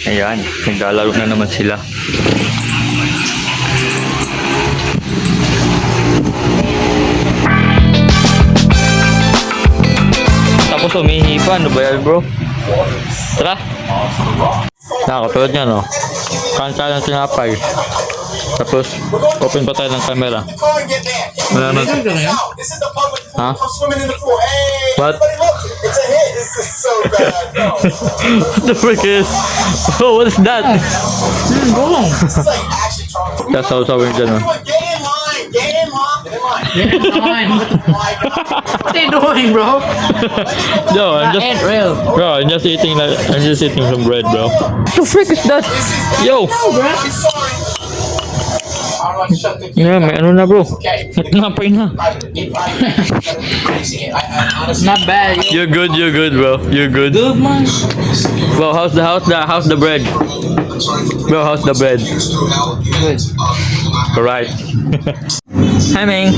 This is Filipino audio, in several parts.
Ayan, naglalaro na naman sila. Tapos umihi pa, ano ba yan bro? Tara! Nakakatulad niya no? Kanta ng tinapay. Tapos, open pa tayo ng camera. Wala naman. Ha? What? What the frick is? Oh, what is that? That's how we're done. What are you doing, bro? No, I'm just eating some bread, bro. What the frick is that? Yo! Yeah, may ano na bro. Napay na. Not bad. You're good, bro. You're good. Good man. Bro, how's the bread? Bro, how's the bread? Good. Alright. Hi, Ming.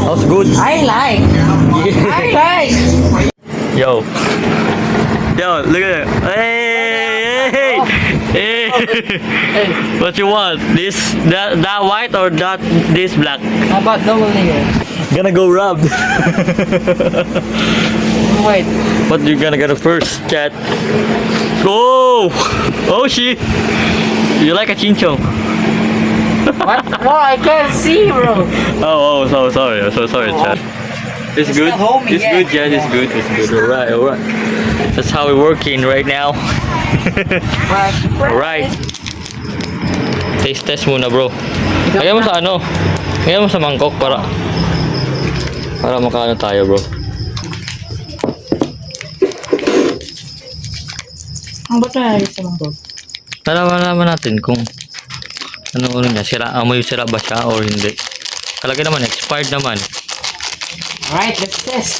How's good? I like. Yo, look at it. Hey. What you want? That white or this black? How about double layer? Gonna go rub. Wait. What you gonna get first, chat? Oh shit! You like a chinchong? What? No, I can't see, bro. So sorry, chat. It's good. not homey It's yet. good, chat. It's good. Alright. That's how we're working right now. Alright. Taste test muna, bro. Lagyan mo sa ano? Lagyan mo sa mangkok para makaano tayo, bro. Ang ba tayo sa mga Nalaman natin kung ano niya, amoy sira ba siya or hindi. Kalagay naman, expired naman. Alright, let's test.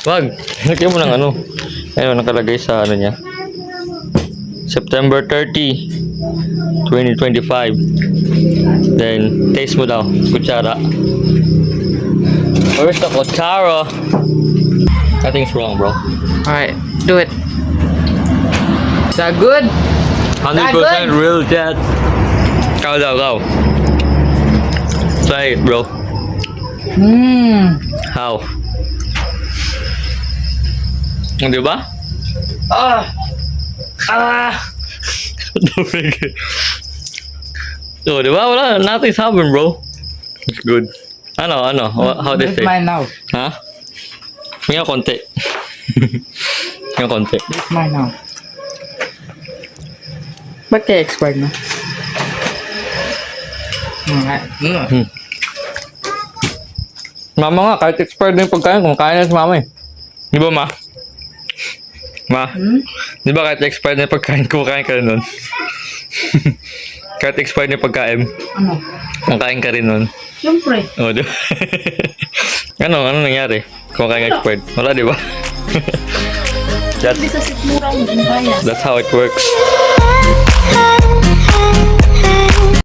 Wag, lagyan mo ng ano. Ayun, nakalagay sa ano niya. September 30, 2025. Then, taste mo daw. Kutsara. Where's the kutsara? Nothing's wrong, bro. Alright, do it. Is that good? 100% real chat. Go. Try it, bro. How? Di ba? So, di ba? Wala, nothing's happened, bro. It's good. Ano? How they It's say? mine now. Ha? Nga konti. Nga konti. It's mine now. Ba't kaya expired na? Alright. Mama nga, kahit expired na yung pagkain, kumakain na si mama eh. Di ba, ma? Ma? Di ba kahit expired na yung pagkain, kumakain ka rin nun? Kahit expired na yung pagkain, Ano? kumakain ka rin nun. Siyempre. O, di ba? Ano nangyari? Kumakain ka expired. Wala, di ba? Hindi sa sikmura mo, kaya. That's how it works.